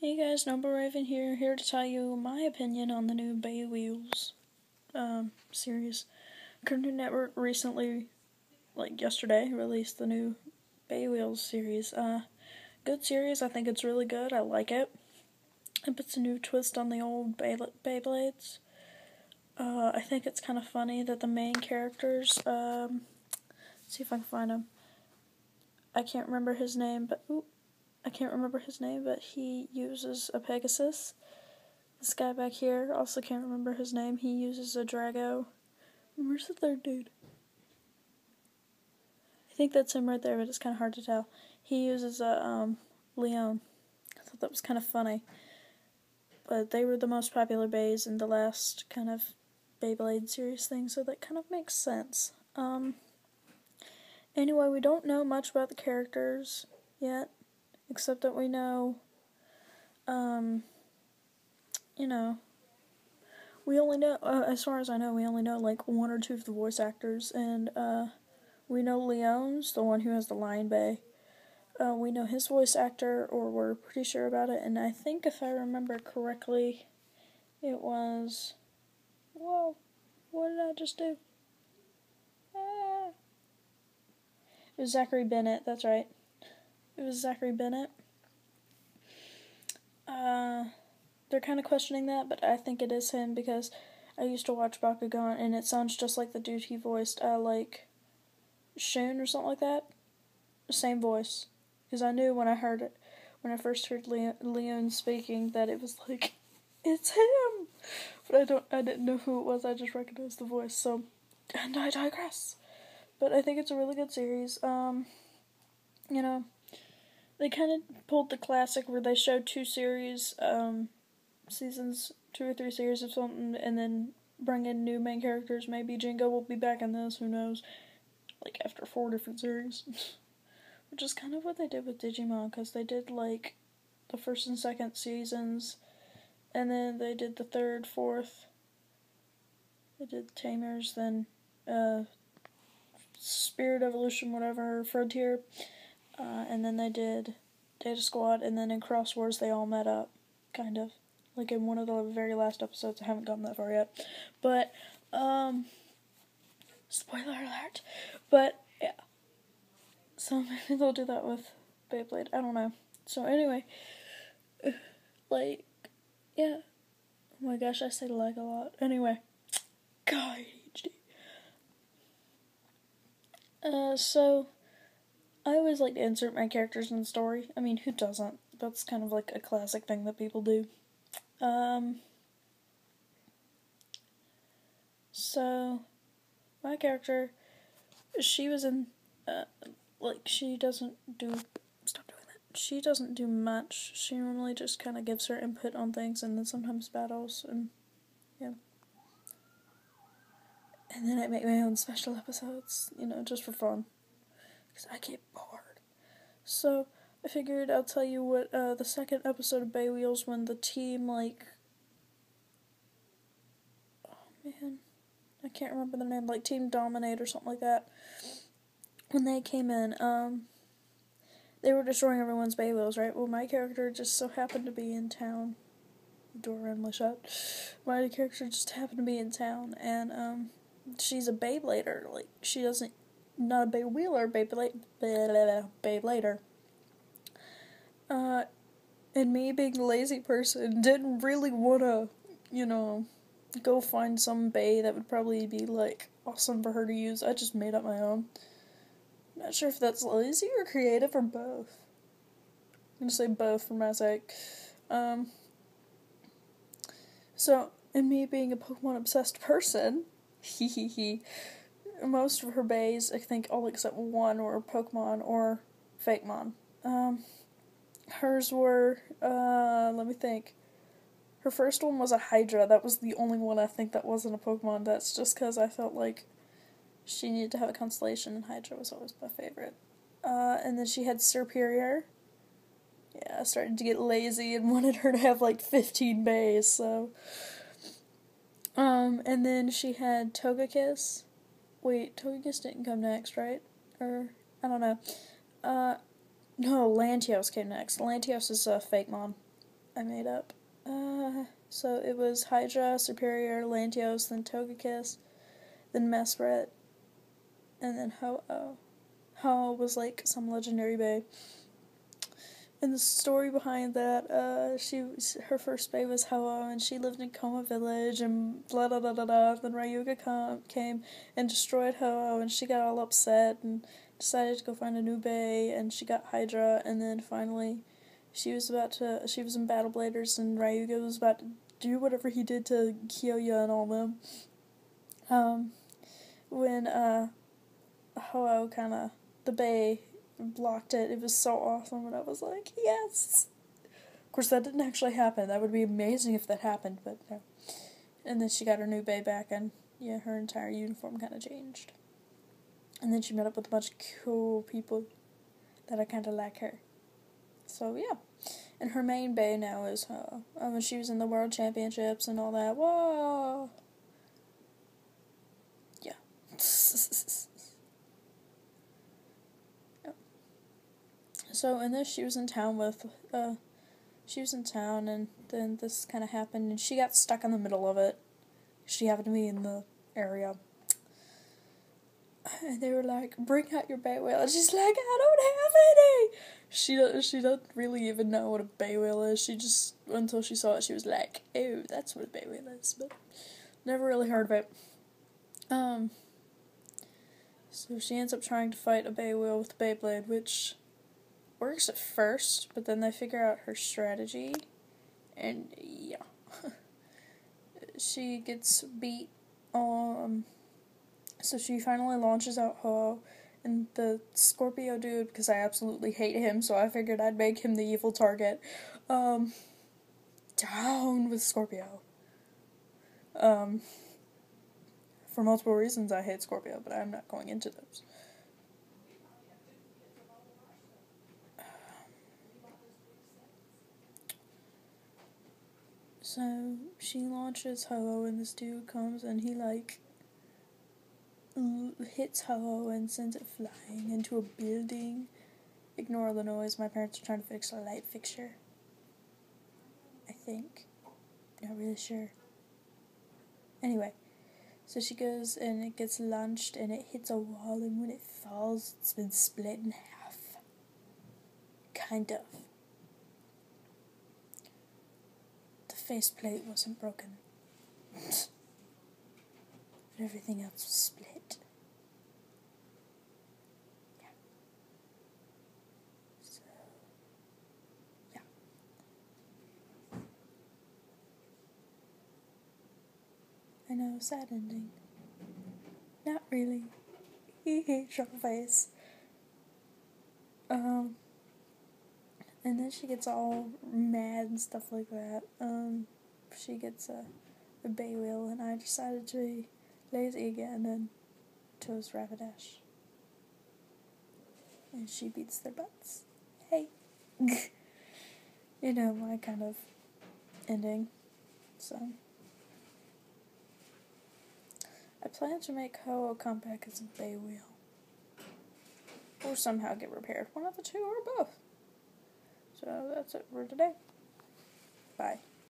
Hey guys, Noble Raven here to tell you my opinion on the new Beywheelz series. Cartoon Network recently, like yesterday, released the new Beywheelz series. Good series, I think it's really good, I like it. It puts a new twist on the old Beyblades. I think it's kind of funny that the main characters, let's see if I can find him. I can't remember his name, but he uses a Pegasus. This guy back here, also can't remember his name, he uses a Drago. Where's the third dude? I think that's him right there, but it's kind of hard to tell. He uses a, Leon. I thought that was kind of funny. But they were the most popular Beys in the last kind of Beyblade series thing, so that kind of makes sense. Anyway, we don't know much about the characters yet, except that we know, we only know, as far as I know, we only know like one or two of the voice actors, and we know Leon's the one who has the Lion Bay. We know his voice actor, or we're pretty sure about it, and I think if I remember correctly, it was, whoa, what did I just do? It was Zachary Bennett, that's right. It was Zachary Bennett. They're kind of questioning that, but I think it is him because I used to watch Bakugan, and it sounds just like the dude he voiced, like Shun or something like that. Same voice. Because I knew when I heard it, when I first heard Leon speaking, that it was like, it's him! But I didn't know who it was, I just recognized the voice, so, and I digress. But I think it's a really good series. They kind of pulled the classic where they showed two series, seasons, 2 or 3 series of something, and then bring in new main characters. Maybe Jingo will be back in this, who knows, like after 4 different series. Which is kind of what they did with Digimon, because they did like the 1st and 2nd seasons, and then they did the 3rd, 4th, they did Tamers, then Spirit Evolution, whatever, Frontier, and then they did Data Squad, and then in Cross Wars they all met up, kind of. Like in one of the very last episodes, I haven't gotten that far yet. But, spoiler alert. But, yeah. So maybe they'll do that with Beyblade, I don't know. So anyway, like, yeah. Oh my gosh, I say like a lot. Anyway. God, ADHD. So, I always like to insert my characters in the story. I mean, who doesn't? That's kind of like a classic thing that people do. So, my character, she was in, she doesn't do, stop doing that. She doesn't do much. She normally just kind of gives her input on things, and then sometimes battles, and, yeah. And then I make my own special episodes, just for fun. Because I get bored. So, I figured I'll tell you what, the 2nd episode of Beywheelz, when the team, I can't remember the name, like Team Dominate or something like that. When they came in, they were destroying everyone's Beywheelz, right? Well, my character just so happened to be in town. Door randomly shut. My character just happened to be in town, and, she's a Beyblader. Like, she doesn't, not a Beywheeler, Beyblader. And me being a lazy person didn't really wanna, go find some Bey that would probably be, awesome for her to use. I just made up my own. I'm not sure if that's lazy or creative or both. I'm gonna say both for my sake. So, and me being a Pokemon-obsessed person, most of her Beys, I think all except one, were Pokemon or Fakemon. Hers were, let me think. Her first one was a Hydra. That was the only one I think that wasn't a Pokemon. That's just because I felt like she needed to have a constellation, and Hydra was always my favorite. And then she had Serperior. Yeah, I started to get lazy and wanted her to have 15 Beys, so. And then she had Togekiss. Wait, Togekiss didn't come next, right? Or, I don't know. No, Latios came next. Latios is a Fakemon. I made up. So it was Hydra, Superior, Lantios, then Togekiss, then Mesprit, and then Ho-Oh. Ho-Oh was like some legendary bae. And the story behind that, her first bae was Ho-Oh, and she lived in Coma Village, and blah blah blah blah blah. Then Ryuga came and destroyed Ho-Oh, and she got all upset and decided to go find a new bae, and she got Hydra, and then finally, she was in Battle Bladers, and Ryuga was about to do whatever he did to Kyoya and all them. When Ho-Oh the bae blocked it was so awesome, and I was like, yes! Of course, that didn't actually happen. That would be amazing if that happened, but no. And then she got her new bae back, and yeah, her entire uniform kind of changed. And then she met up with a bunch of cool people that I kind of like her. So, yeah. And her main bae now is Ho-Oh. She was in the World Championships and all that. Whoa! Yeah. So in this, she was in town, and then this kind of happened, and she got stuck in the middle of it. She happened to be in the area. And they were like, bring out your Beywheelz. And she's like, I don't have any! She doesn't really even know what a Beywheelz is. She just, until she saw it, she was like, oh, that's what a Beywheelz is. But never really heard of it. So she ends up trying to fight a Beywheelz with the Beyblade, which works at first, but then they figure out her strategy, and yeah. She gets beat, so she finally launches out Ho-Oh, and the Scorpio dude, because I absolutely hate him, so I figured I'd make him the evil target, down with Scorpio. For multiple reasons I hate Scorpio, but I'm not going into those. So, she launches Ho-Oh, and this dude comes, and he, hits Ho-Oh and sends it flying into a building. Ignore the noise, my parents are trying to fix a light fixture. I think. Not really sure. Anyway, so she goes, and it gets launched, and it hits a wall, and when it falls, it's been split in half. Kind of. The faceplate wasn't broken. But everything else was split. Yeah. So, yeah. I know, sad ending. Not really. Shock face. And then she gets all mad and stuff like that. She gets a Beywheelz, and I decided to be lazy again and chose Rapidash. And she beats their butts. Hey. You know, my kind of ending. So, I plan to make Ho-Oh come back as a Beywheelz. Or somehow get repaired. One of the two or both. So that's it for today. Bye.